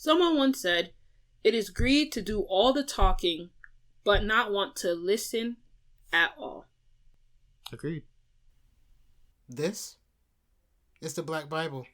Someone once said, "It is greed to do all the talking, but not want to listen at all." Agreed. This is the Black Bible.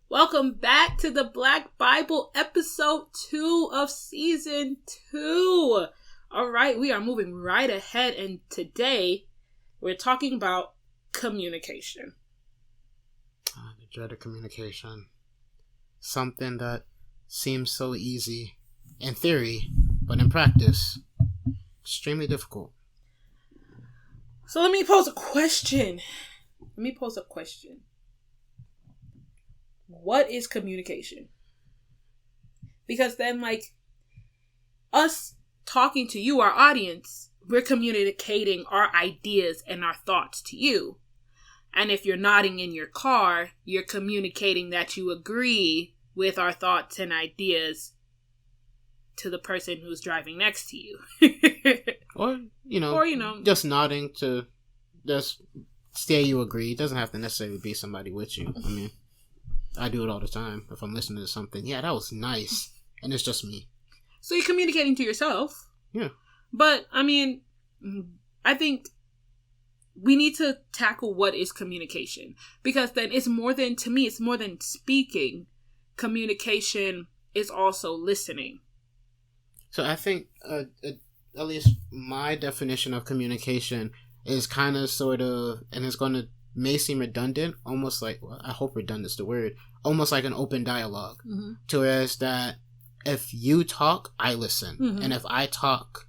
Welcome back to the Black Bible, episode 2 of season 2. All right, we are moving right ahead, and today we're talking about communication. The dreaded communication. Something that seems so easy in theory, but in practice, extremely difficult. So let me pose a question. What is communication? Because then, us talking to you, our audience, we're communicating our ideas and our thoughts to you. And if you're nodding in your car, you're communicating that you agree with our thoughts and ideas to the person who's driving next to you. Or just nodding to just say you agree. It doesn't have to necessarily be somebody with you. I mean, I do it all the time. If I'm listening to something, yeah, that was nice. And it's just me. So you're communicating to yourself. Yeah. But, I mean, I think we need to tackle what is communication. Because then it's more than speaking. Communication is also listening. So I think, at least my definition of communication is kind of sort of, and it's going to may seem redundant, almost like, well, I hope redundant is the word, almost like an open dialogue. Mm-hmm. To whereas that if you talk, I listen. Mm-hmm. And if I talk,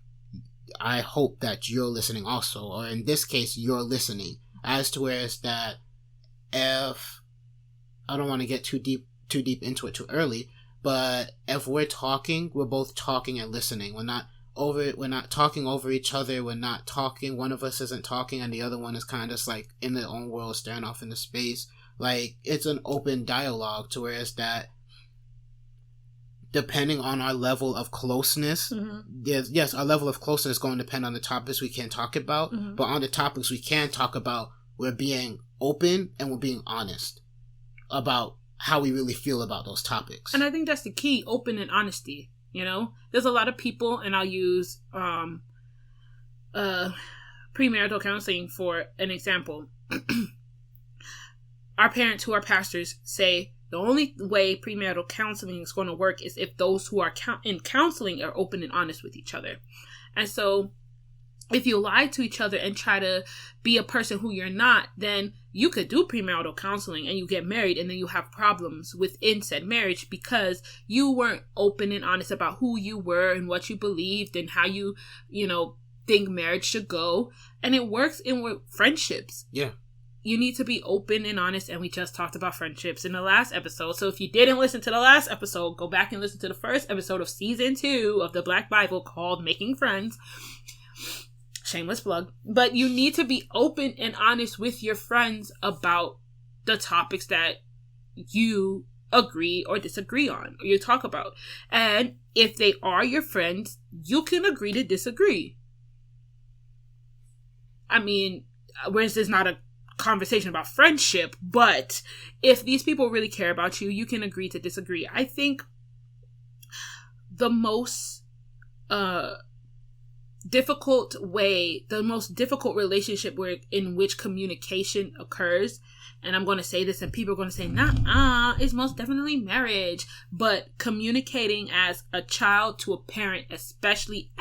I hope that you're listening also. Or in this case, you're listening. As to whereas that if, I don't want to get too deep into it too early, but if we're talking, we're both talking and listening. We're not talking over each other. We're not talking. One of us isn't talking and the other one is kind of just like in their own world, staring off into space. Like, it's an open dialogue to where it's that depending on our level of closeness, mm-hmm. yes, our level of closeness is going to depend on the topics we can talk about. Mm-hmm. But on the topics we can talk about, we're being open and we're being honest about how we really feel about those topics. And I think that's the key, open and honesty. You know, there's a lot of people, and I'll use premarital counseling for an example. Our parents who are pastors say the only way premarital counseling is going to work is if those who are in counseling are open and honest with each other. And so if you lie to each other and try to be a person who you're not, then you could do premarital counseling and you get married and then you have problems within said marriage because you weren't open and honest about who you were and what you believed and how you think marriage should go. And it works in friendships. Yeah. You need to be open and honest, and we just talked about friendships in the last episode. So if you didn't listen to the last episode, go back and listen to the first episode of season 2 of the Black Bible called Making Friends. Shameless plug. But you need to be open and honest with your friends about the topics that you agree or disagree on, or you talk about. And if they are your friends, you can agree to disagree. I mean, whereas there's not a conversation about friendship, but if these people really care about you, you can agree to disagree. I think the most difficult relationship in which communication occurs, and I'm going to say this and people are going to say, nah, it's most definitely marriage, but communicating as a child to a parent, especially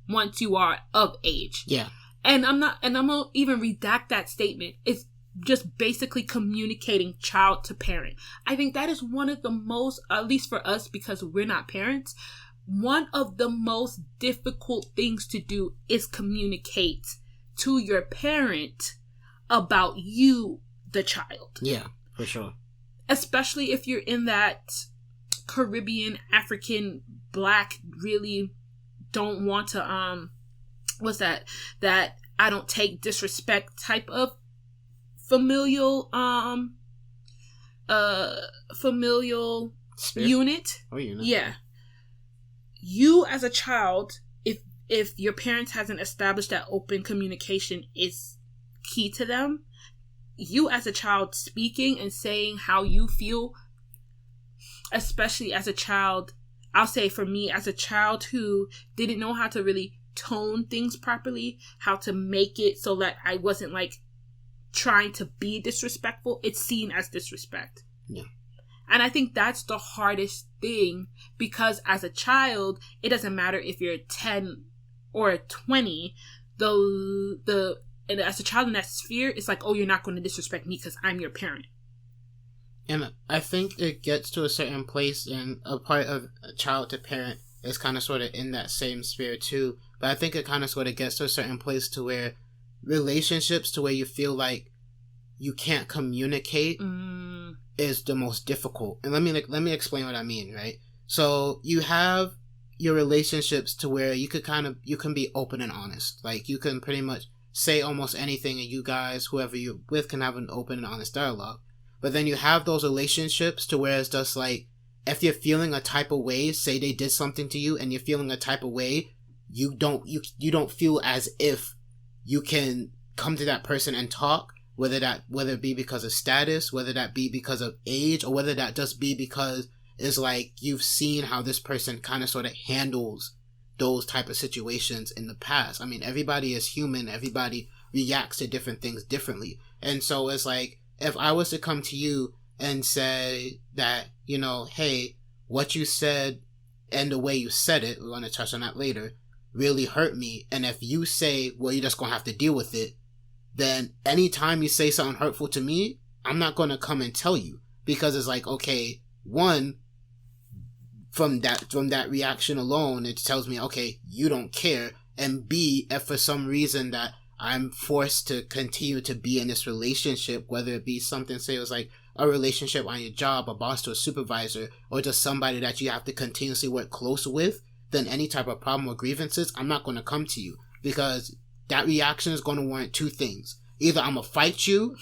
once you are of age. Yeah. And I'm going to even redact that statement. It's just basically communicating child to parent. I think that is one of the most, at least for us, because we're not parents, one of the most difficult things to do is communicate to your parent about you, the child. Yeah, for sure. Especially if you're in that Caribbean, African, Black, really don't want to, that I don't take disrespect type of familial Spirit? unit. Oh, unit. Yeah. You as a child, if your parents hasn't established that open communication is key to them, you as a child speaking and saying how you feel, especially as a child, I'll say for me as a child who didn't know how to really tone things properly, how to make it so that I wasn't like trying to be disrespectful, it's seen as disrespect. Yeah. And I think that's the hardest thing, because as a child, it doesn't matter if you're 10 or 20, and as a child in that sphere, it's like, oh, you're not going to disrespect me because I'm your parent. And I think it gets to a certain place, and a part of a child to parent is kind of sort of in that same sphere too. But I think it kind of sort of gets to a certain place to where relationships to where you feel like you can't communicate is the most difficult. And let me explain what I mean, right? So you have your relationships to where you can be open and honest. Like you can pretty much say almost anything, and you guys, whoever you're with, can have an open and honest dialogue. But then you have those relationships to where it's just like, if you're feeling a type of way, say they did something to you and you're feeling a type of way, you don't feel as if you can come to that person and talk, whether it be because of status, whether that be because of age, or whether that just be because it's like you've seen how this person kind of sort of handles those type of situations in the past. I mean, everybody is human. Everybody reacts to different things differently. And so it's like, if I was to come to you and say that, hey, what you said and the way you said it, we're going to touch on that later, really hurt me. And if you say, well, you're just going to have to deal with it, then anytime you say something hurtful to me, I'm not going to come and tell you, because it's like, okay, one, from that reaction alone, it tells me, okay, you don't care. And B, if for some reason that I'm forced to continue to be in this relationship, whether it be something, say it was like a relationship on your job, a boss to a supervisor, or just somebody that you have to continuously work close with, then any type of problem or grievances, I'm not going to come to you, because that reaction is going to warrant two things. Either I'm going to fight you,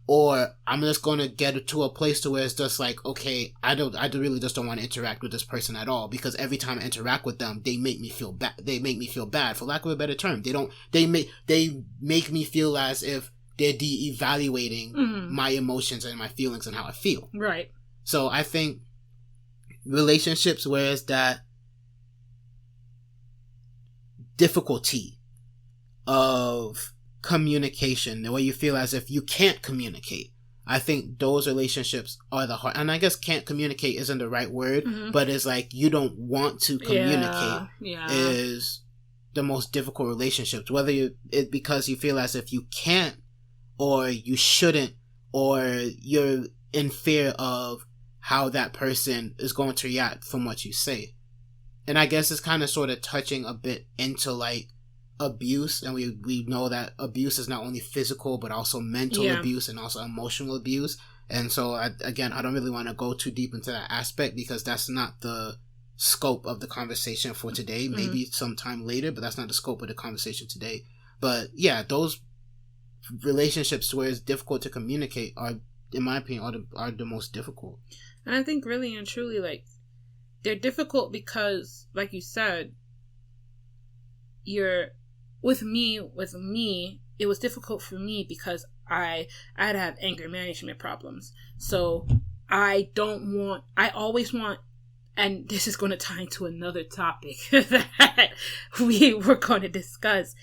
or I'm just going to get to a place to where it's just like, okay, I really just don't want to interact with this person at all, because every time I interact with them, they make me feel bad. They make me feel bad, for lack of a better term. They make me feel as if they're de-evaluating my emotions and my feelings and how I feel. Right. So I think relationships where it's that difficulty of communication, the way you feel as if you can't communicate, I think those relationships are the hard. And I guess can't communicate isn't the right word, but it's like you don't want to communicate is the most difficult relationships, whether it because you feel as if you can't, or you shouldn't, or you're in fear of how that person is going to react from what you say. And I guess it's kind of sort of touching a bit into like abuse, and we know that abuse is not only physical but also mental abuse and also emotional abuse. And so I don't really want to go too deep into that aspect, because that's not the scope of the conversation for today. Maybe sometime later, but that's not the scope of the conversation today. But yeah, those relationships where it's difficult to communicate are, in my opinion, are the most difficult. And I think really and truly, like, they're difficult because, like you said, with me, it was difficult for me because I had to have anger management problems. So I always want, and this is going to tie into another topic that we were going to discuss.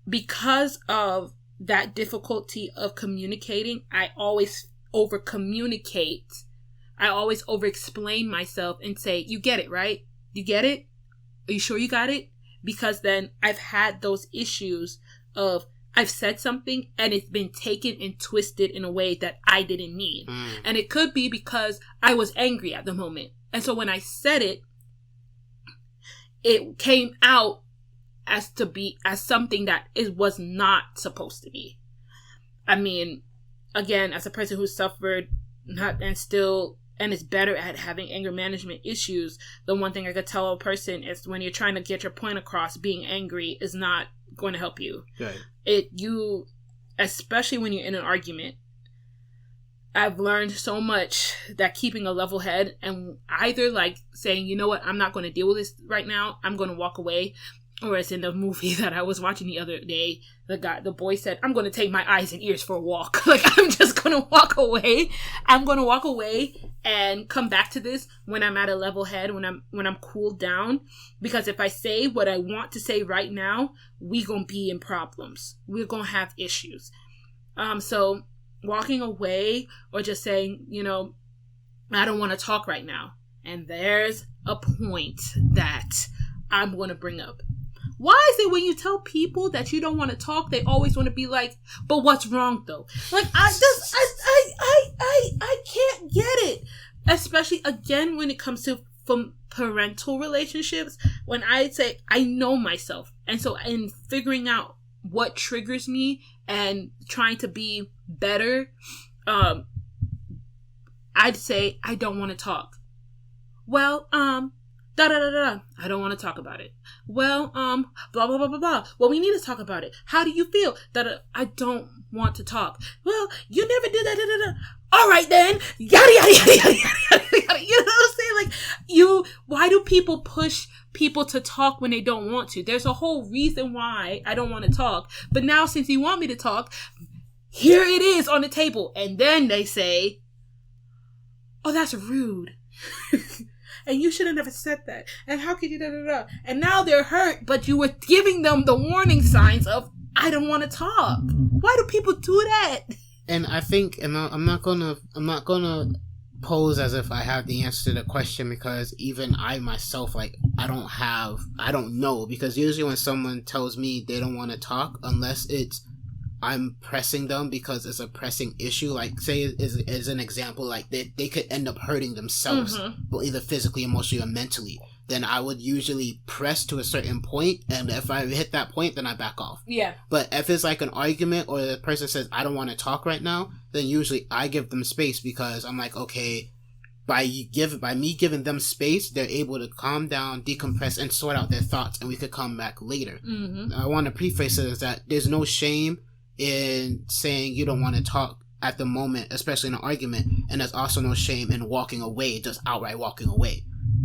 Because of that difficulty of communicating, I always over-communicate. I always over-explain myself and say, you get it, right? You get it? Are you sure you got it? Because then I've had those issues of I've said something and it's been taken and twisted in a way that I didn't mean. And it could be because I was angry at the moment. And so when I said it, it came out as something that it was not supposed to be. I mean, again, as a person who suffered and is better at having anger management issues, the one thing I could tell a person is when you're trying to get your point across, being angry is not going to help you. Right. Especially when you're in an argument, I've learned so much that keeping a level head and either like saying, you know what, I'm not going to deal with this right now, I'm going to walk away. Or as in the movie that I was watching the other day, the boy said, I'm going to take my eyes and ears for a walk. Like, I'm just going to walk away. I'm going to walk away and come back to this when I'm at a level head, when I'm cooled down. Because if I say what I want to say right now, we going to be in problems. We're going to have issues. So walking away or just saying, you know, I don't want to talk right now. And there's a point that I'm going to bring up. Why is it when you tell people that you don't want to talk, they always want to be like, but what's wrong though? Like, I can't get it. Especially again, when it comes to from parental relationships, when I say I know myself. And so in figuring out what triggers me and trying to be better, I'd say I don't want to talk. Well, I don't want to talk about it. Well, blah, blah, blah, blah, blah. Well, we need to talk about it. How do you feel? I don't want to talk. Well, you never did that. All right, then. Yada, yada, yada, yada, yada, yada. You know what I'm saying? Like, why do people push people to talk when they don't want to? There's a whole reason why I don't want to talk. But now, since you want me to talk, here it is on the table. And then they say, oh, that's rude. And you should have never said that. And how could you And now they're hurt, but you were giving them the warning signs of, I don't want to talk. Why do people do that? And I think, and I'm not gonna pose as if I have the answer to the question, because even I myself, like, I don't know, because usually when someone tells me they don't want to talk, unless I'm pressing them because it's a pressing issue, like say as an example, like they could end up hurting themselves, but either physically, emotionally, or mentally, then I would usually press to a certain point, and if I hit that point, then I back off. Yeah. But if it's like an argument or the person says, I don't want to talk right now, then usually I give them space, because I'm like, okay, by me giving them space, they're able to calm down, decompress, and sort out their thoughts, and we could come back later. I want to preface it as that there's no shame in saying you don't want to talk at the moment, especially in an argument, and there's also no shame in walking away, just outright walking away.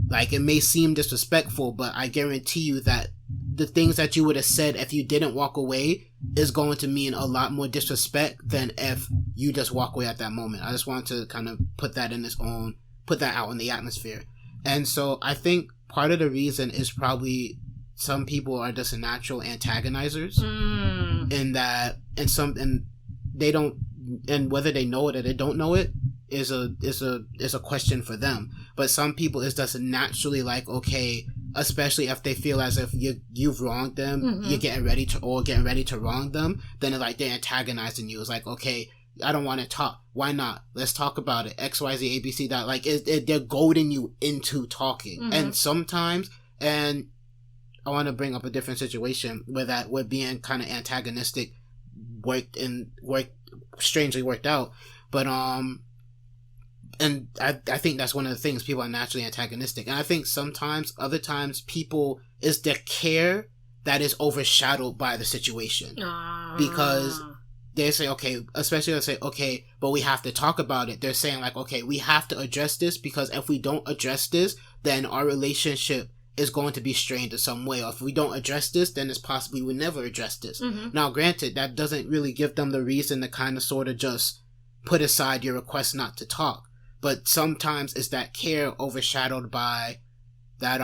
Like, it may seem disrespectful, but I guarantee you that the things that you would have said if you didn't walk away is going to mean a lot more disrespect than if you just walk away at that moment. I just want to kind of put that out in the atmosphere. And so I think part of the reason is probably some people are just natural antagonizers, in that, and they don't, and whether they know it or they don't know it is a question for them. But some people is just naturally like, okay, especially if they feel as if you've wronged them, you're getting ready to wrong them, then it's like they're antagonizing you. It's like, okay, I don't want to talk. Why not? Let's talk about it. X, Y, Z, A, B, C. That, like, they're goading you into talking, and sometimes, and I want to bring up a different situation where being kind of antagonistic strangely worked out. But and I think that's one of the things, people are naturally antagonistic. And I think other times it's their care that is overshadowed by the situation. Because they say, okay, especially they say, okay, but we have to talk about it. They're saying like, okay, we have to address this, because if we don't address this, then our relationship is going to be strained in some way. Or if we don't address this, then it's possible we will never address this. Now, granted, that doesn't really give them the reason to kind of sort of just put aside your request not to talk. But sometimes it's that care overshadowed by that,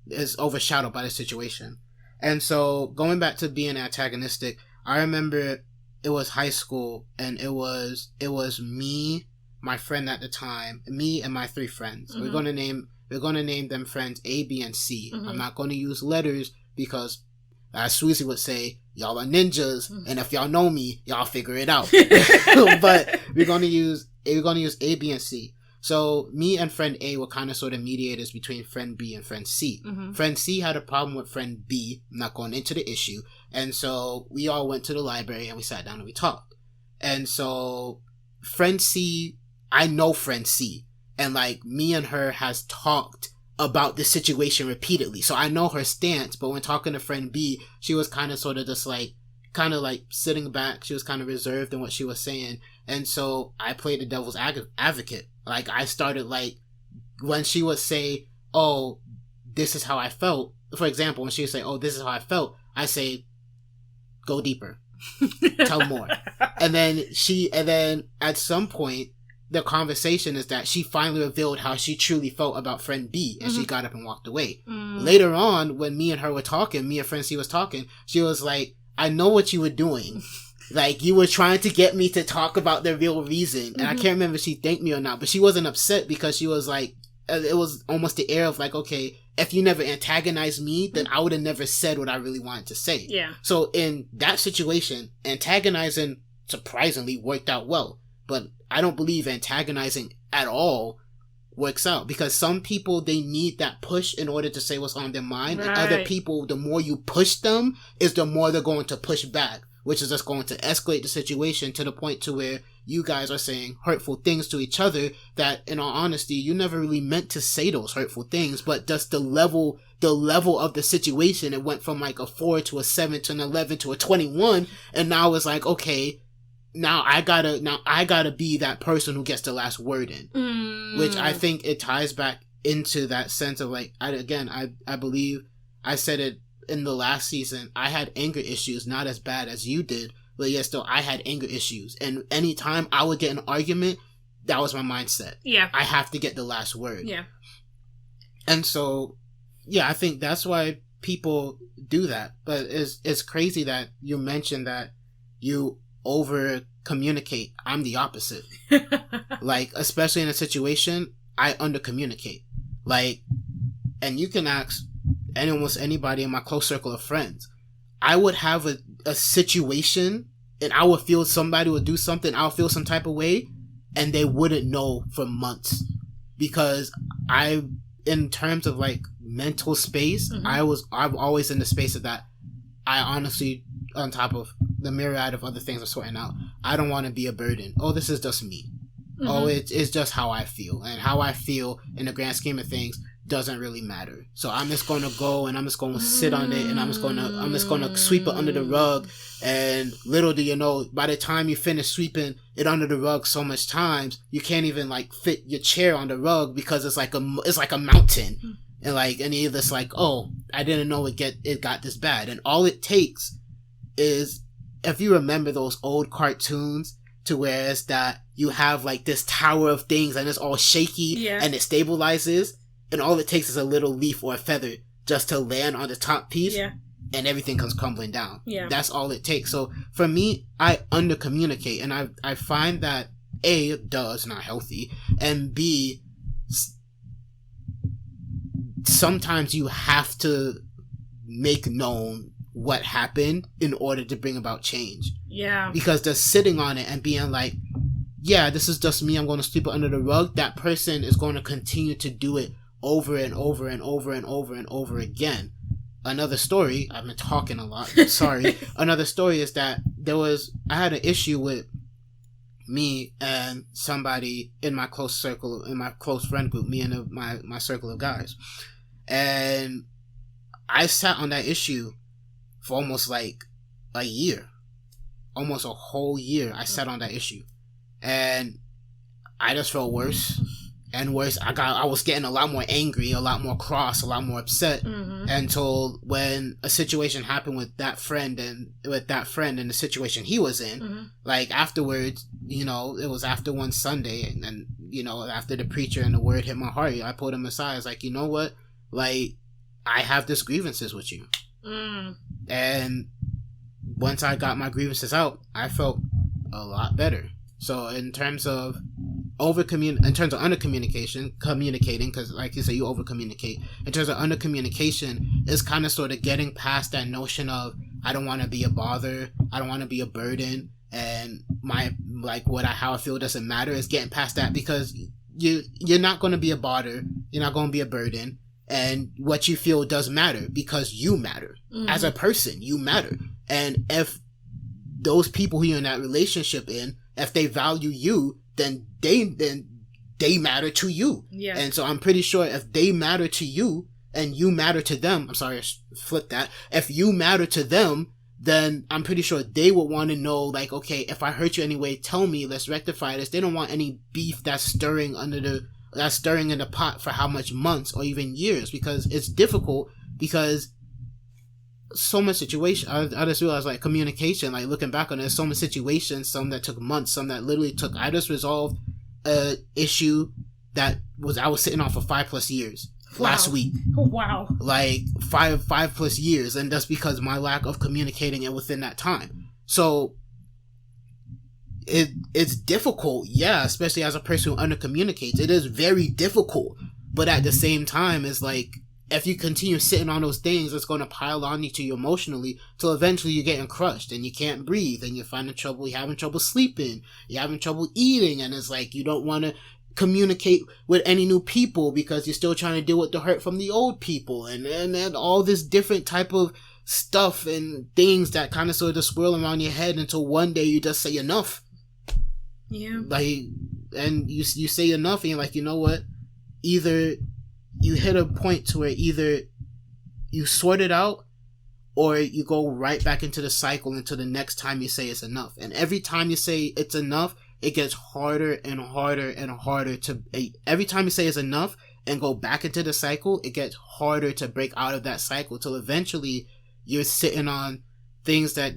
is overshadowed by the situation. And so going back to being antagonistic, I remember it was high school, and it was me, my friend at the time, me and my 3 friends. We're going to name them friends A, B, and C. I'm not going to use letters because, as Susie would say, y'all are ninjas, and if y'all know me, y'all figure it out. But we're going to use A, B, and C. So me and friend A were kind of sort of mediators between friend B and friend C. Friend C had a problem with friend B. I'm not going into the issue. And so we all went to the library and we sat down and we talked. And so friend C, I know friend C, and like me and her has talked about this situation repeatedly. So I know her stance, but when talking to friend B, she was kind of sort of just like, kind of like sitting back. She was kind of reserved in what she was saying. And so I played the devil's advocate. Like I started like, when she would say, oh, this is how I felt. For example, when she would say, oh, this is how I felt, I say, go deeper. Tell more. And then at some point, the conversation is that she finally revealed how she truly felt about friend B, and she got up and walked away. Later on, when me and her were talking, me and friend C was talking, she was like, I know what you were doing. Like, you were trying to get me to talk about the real reason. And I can't remember if she thanked me or not, but she wasn't upset because she was like, it was almost the air of like, okay, if you never antagonized me, then I would have never said what I really wanted to say. Yeah. So in that situation, antagonizing surprisingly worked out well. But I don't believe antagonizing at all works out, because some people, they need that push in order to say what's on their mind. Right. And other people, the more you push them, is the more they're going to push back, which is just going to escalate the situation to the point to where you guys are saying hurtful things to each other that, in all honesty, you never really meant to say those hurtful things, but just the level of the situation, it went from like a 4 to a 7 to an 11 to a 21, and now it's like, okay, now I gotta be that person who gets the last word in, which I think it ties back into that sense of like, I believe I said it in the last season, I had anger issues, not as bad as you did, but yes, still I had anger issues, and anytime I would get an argument, that was my mindset. Yeah, I have to get the last word. Yeah, and so I think that's why people do that. But it's crazy that you mentioned that you over communicate. I'm the opposite. Like, especially in a situation, I under communicate. Like, and you can ask almost anybody in my close circle of friends. I would have a situation and I would feel somebody would do something, I'll feel some type of way, and they wouldn't know for months, because in terms of like mental space, I'm always in the space of that. I honestly, on top of the myriad of other things I'm sorting out, I don't want to be a burden. Oh, this is just me. Oh, it's just how I feel, and how I feel in the grand scheme of things doesn't really matter. So I'm just going to go and I'm just going to sit on it, and I'm just going to sweep it under the rug. And little do you know, by the time you finish sweeping it under the rug so much times, you can't even like fit your chair on the rug because it's like a mountain. And you're just like, oh, I didn't know it got this bad. And all it takes is, if you remember those old cartoons, to where it's that you have like this tower of things and it's all shaky, and it stabilizes, and all it takes is a little leaf or a feather just to land on the top piece, and everything comes crumbling down. That's all it takes. So for me, I under communicate, and I find that A, it's not healthy, and B, sometimes you have to make known what happened in order to bring about change. Yeah. Because just sitting on it and being like, yeah, this is just me, I'm going to sweep it under the rug, that person is going to continue to do it over and over and over and over and over again. Another story, I've been talking a lot, sorry. Another story is that I had an issue with me and somebody in my close circle, in my close friend group, me and my circle of guys. And I sat on that issue for almost like a year. Almost a whole year I sat on that issue. And I just felt worse and worse. I was getting a lot more angry, a lot more cross, a lot more upset, until when a situation happened with that friend and the situation he was in, like afterwards, it was after one Sunday, and after the preacher and the word hit my heart, I pulled him aside. I was like, you know what? Like, I have this grievances with you. And once I got my grievances out, I felt a lot better. So in terms of under communication, communicating, because like you say, you over communicate. In terms of under communication, is kind of sort of getting past that notion of, I don't want to be a bother, I don't want to be a burden, and how I feel doesn't matter. Is getting past that, because you're not going to be a bother, you're not going to be a burden, and what you feel does matter, because you matter as a person. You matter, and if those people who you're in that relationship in, if they value you, then they matter to you. Yeah. And so I'm pretty sure if they matter to you and you matter to them, I'm sorry, flip that. If you matter to them, then I'm pretty sure they would want to know, like, okay, if I hurt you anyway, tell me, let's rectify this. They don't want any beef that's stirring in the pot for how much months or even years, because it's difficult, because so much situation. I just realized, like, communication, like, looking back on it, so many situations, some that took months, some that literally took, I just resolved a issue that I was sitting on for 5+ years. Wow. Last week. Wow. Like 5+ years, and that's because my lack of communicating it within that time. So it's difficult, yeah, especially as a person who under communicates. It is very difficult, but at the same time, it's like, if you continue sitting on those things, it's going to pile on you to you emotionally, till eventually you're getting crushed and you can't breathe, and you're having trouble sleeping, you're having trouble eating, and it's like you don't want to communicate with any new people because you're still trying to deal with the hurt from the old people, and all this different type of stuff and things that kind of sort of swirl around your head until one day you just say enough. Yeah. Like, and you say enough, and you're like, you know what? Either you hit a point to where either you sort it out, or you go right back into the cycle until the next time you say it's enough. And every time you say it's enough, it gets harder and harder and harder to, every time you say it's enough and go back into the cycle, it gets harder to break out of that cycle, till eventually you're sitting on things that,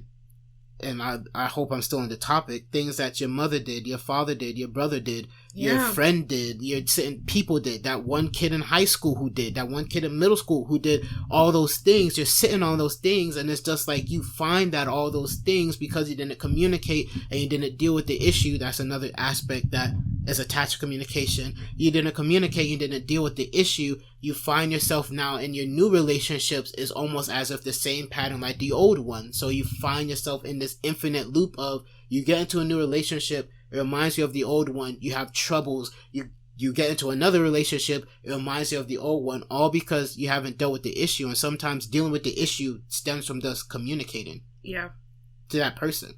and I hope I'm still on the topic, things that your mother did, your father did, your brother did, your friend did, people did, that one kid in high school who did, that one kid in middle school who did all those things. You're sitting on those things, and it's just like you find that all those things, because you didn't communicate and you didn't deal with the issue. That's another aspect that is attached to communication. You didn't communicate, you didn't deal with the issue. You find yourself now in your new relationships is almost as if the same pattern like the old one. So you find yourself in this infinite loop of, you get into a new relationship, it reminds you of the old one, you have troubles, you get into another relationship, it reminds you of the old one, all because you haven't dealt with the issue. And sometimes dealing with the issue stems from just communicating to that person.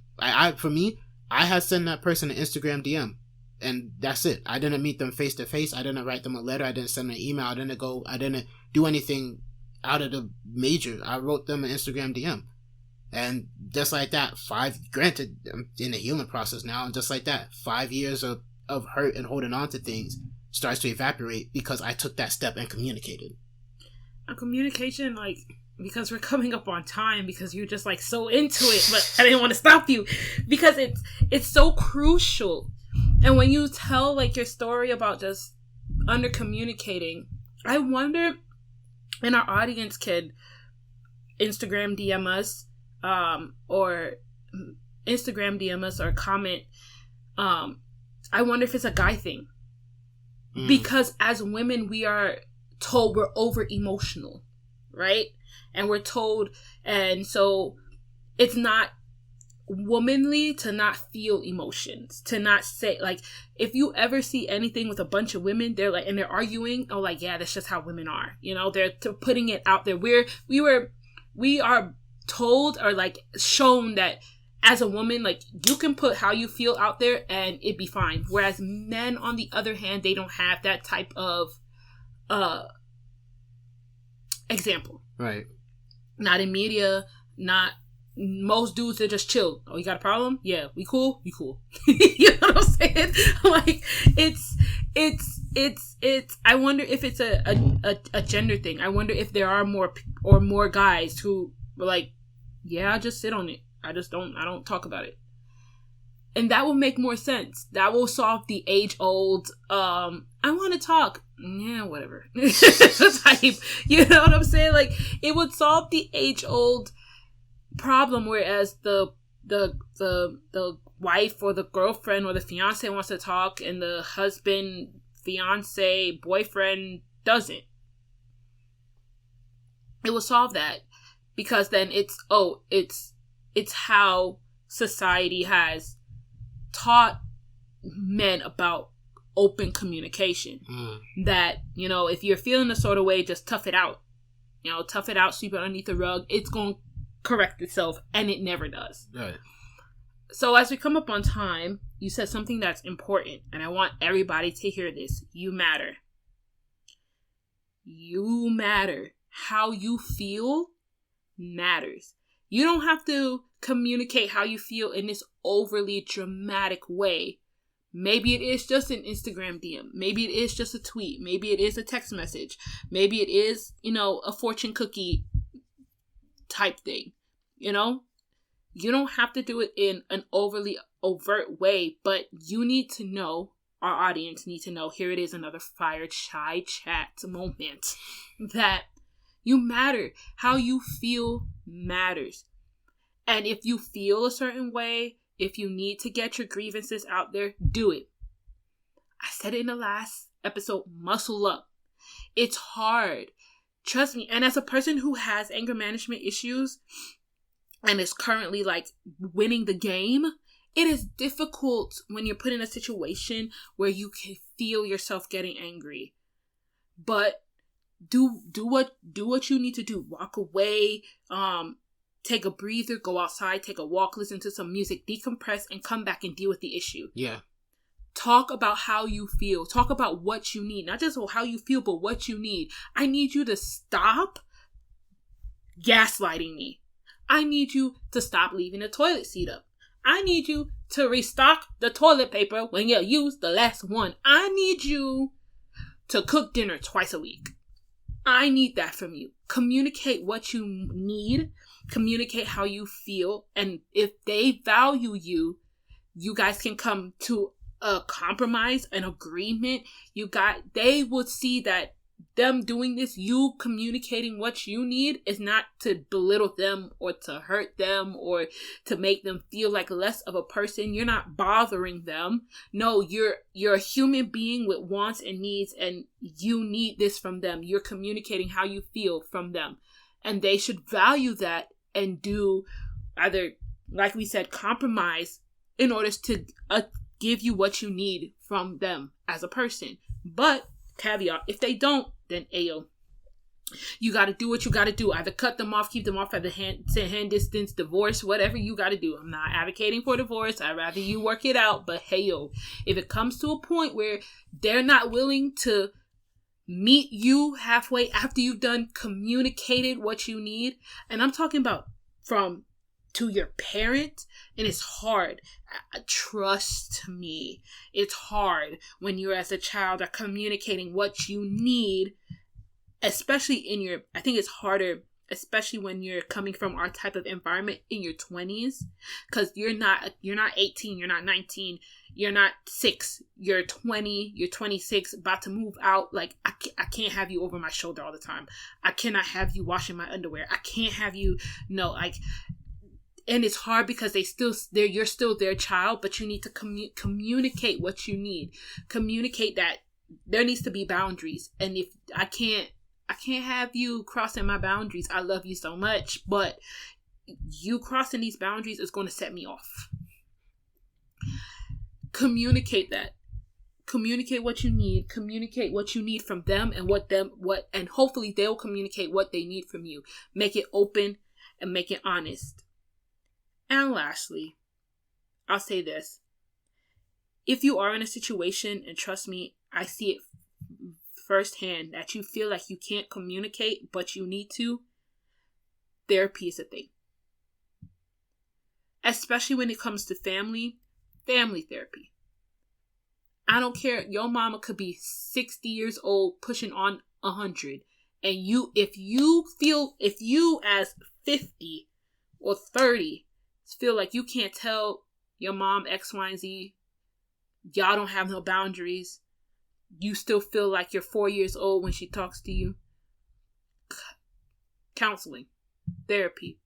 For me, I had sent that person an Instagram DM, and that's it. I didn't meet them face to face. I didn't write them a letter. I didn't send them an email. I didn't do anything out of the major. I wrote them an Instagram DM. And just like that, granted, I'm in the healing process now, and just like that, 5 years of hurt and holding on to things starts to evaporate because I took that step and communicated. A communication, like, because we're coming up on time, because you're just like so into it, but I didn't want to stop you because it's so crucial. And when you tell like your story about just under communicating, I wonder, and our audience could Instagram DM us, or Instagram DM us or comment. I wonder if it's a guy thing, because as women we are told we're over emotional, right? And we're told, and so it's not womanly to not feel emotions, to not say, like, if you ever see anything with a bunch of women, they're like, and they're arguing, oh, like, yeah, that's just how women are, you know, they're putting it out there. We are told, or like shown, that as a woman, like, you can put how you feel out there and it'd be fine. Whereas men, on the other hand, they don't have that type of example. Right. Not in media, not most dudes, they're just chill. Oh, you got a problem? Yeah. We cool? We cool. You know what I'm saying? Like, it's I wonder if it's a gender thing. I wonder if there are more guys who were like, yeah, I just sit on it. I don't talk about it. And that will make more sense. That will solve the age-old, I want to talk. Yeah, whatever. Type. You know what I'm saying? Like, it would solve the age-old problem, whereas the wife or the girlfriend or the fiance wants to talk and the husband, fiance, boyfriend doesn't. It will solve that, because then it's how society has taught men about open communication. That, you know, if you're feeling a sort of way, just tough it out. You know, tough it out, sweep it underneath the rug. It's going to correct itself, and it never does. Right. So as we come up on time, you said something that's important, and I want everybody to hear this. You matter. You matter. How you feel matters. You don't have to communicate how you feel in this overly dramatic way. Maybe it is just an Instagram DM. Maybe it is just a tweet. Maybe it is a text message. Maybe it is, a fortune cookie type thing. You don't have to do it in an overly overt way, but you need to know, our audience need to know, here it is, another Fired Chai Chat moment, that you matter. How you feel matters. And if you feel a certain way, if you need to get your grievances out there, do it. I said it in the last episode, muscle up. It's hard. Trust me. And as a person who has anger management issues and is currently winning the game, it is difficult when you're put in a situation where you can feel yourself getting angry. But do what you need to do. Walk away, take a breather, go outside, take a walk, listen to some music, decompress, and come back and deal with the issue. Yeah. Talk about how you feel. Talk about what you need. Not just how you feel, but what you need. I need you to stop gaslighting me. I need you to stop leaving the toilet seat up. I need you to restock the toilet paper when you use the last one. I need you to cook dinner twice a week. I need that from you. Communicate what you need. Communicate how you feel. And if they value you, you guys can come to a compromise, an agreement. They would see that them doing this, you communicating what you need, is not to belittle them or to hurt them or to make them feel like less of a person. You're not bothering them. No, you're a human being with wants and needs, and you need this from them. You're communicating how you feel from them, and they should value that and do either, like we said, compromise in order to give you what you need from them as a person. But caveat, if they don't, then ayo, you got to do what you got to do. Either cut them off, keep them off at the hand distance, divorce, whatever you got to do. I'm not advocating for divorce. I'd rather you work it out. But hey, yo, if it comes to a point where they're not willing to meet you halfway after you've done communicated what you need, and I'm talking about from to your parent, and it's hard. Trust me, it's hard when you're, as a child, are communicating what you need, especially I think it's harder, especially when you're coming from our type of environment in your 20s, because you're not 18, you're not 19, you're not 6, you're 20, you're 26, about to move out. I can't have you over my shoulder all the time. I cannot have you washing my underwear. I can't have you, and it's hard because you're still their child, but you need to communicate what you need. Communicate that there needs to be boundaries. And if I can't have you crossing my boundaries. I love you so much, but you crossing these boundaries is going to set me off. Communicate that. Communicate what you need. Communicate what you need from them and hopefully they'll communicate what they need from you. Make it open and make it honest. And lastly, I'll say this. If you are in a situation, and trust me, I see it firsthand, that you feel like you can't communicate, but you need to, therapy is a thing. Especially when it comes to family therapy. I don't care. Your mama could be 60 years old, pushing on 100. And if you as 50 or 30 feel like you can't tell your mom X, Y, and Z, y'all don't have no boundaries, you still feel like you're 4 years old when she talks to you, counseling, therapy.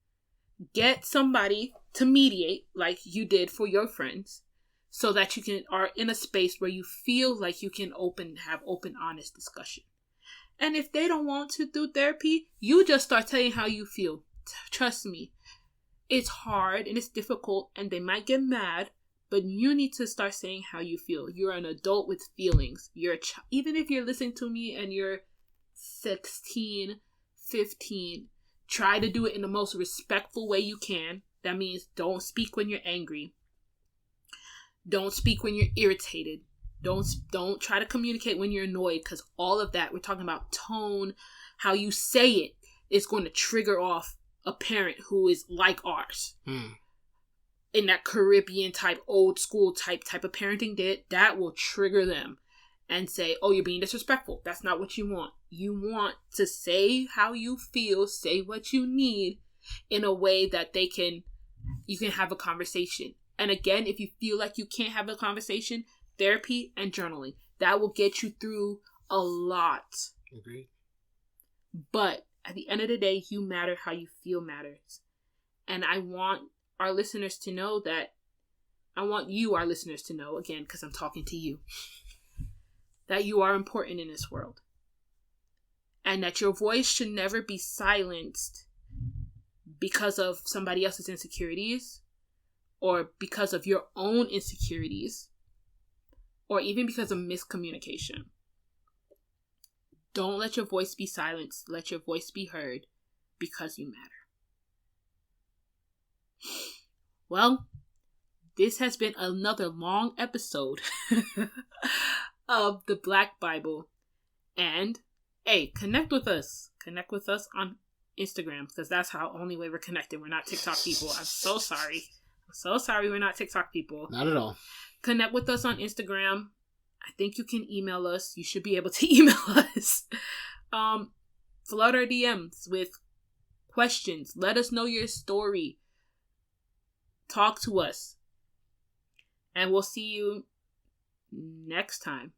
Get somebody to mediate like you did for your friends, so that you are in a space where you feel like you can have open, honest discussion. And if they don't want to do therapy, you just start telling how you feel. Trust me. It's hard and it's difficult and they might get mad, but you need to start saying how you feel. You're an adult with feelings. Even if you're listening to me and you're 16, 15, try to do it in the most respectful way you can. That means don't speak when you're angry. Don't speak when you're irritated. Don't try to communicate when you're annoyed, because all of that, we're talking about tone, how you say it is going to trigger off a parent who is like ours. In that Caribbean type, old school type of parenting, that will trigger them and say, oh, you're being disrespectful. That's not what you want. You want to say how you feel, say what you need in a way that you can have a conversation. And again, if you feel like you can't have a conversation, therapy and journaling, that will get you through a lot. Agreed. But at the end of the day, you matter. How you feel matters. And I want our listeners to know that, I want you, our listeners, to know, again, because I'm talking to you, that you are important in this world. And that your voice should never be silenced because of somebody else's insecurities, or because of your own insecurities, or even because of miscommunication. Don't let your voice be silenced. Let your voice be heard, because you matter. Well, this has been another long episode of the Black Bible. And, hey, connect with us. Connect with us on Instagram, because that's the only way we're connected. We're not TikTok people. I'm so sorry. We're not TikTok people. Not at all. Connect with us on Instagram. I think you can email us. You should be able to email us. Flood our DMs with questions. Let us know your story. Talk to us. And we'll see you next time.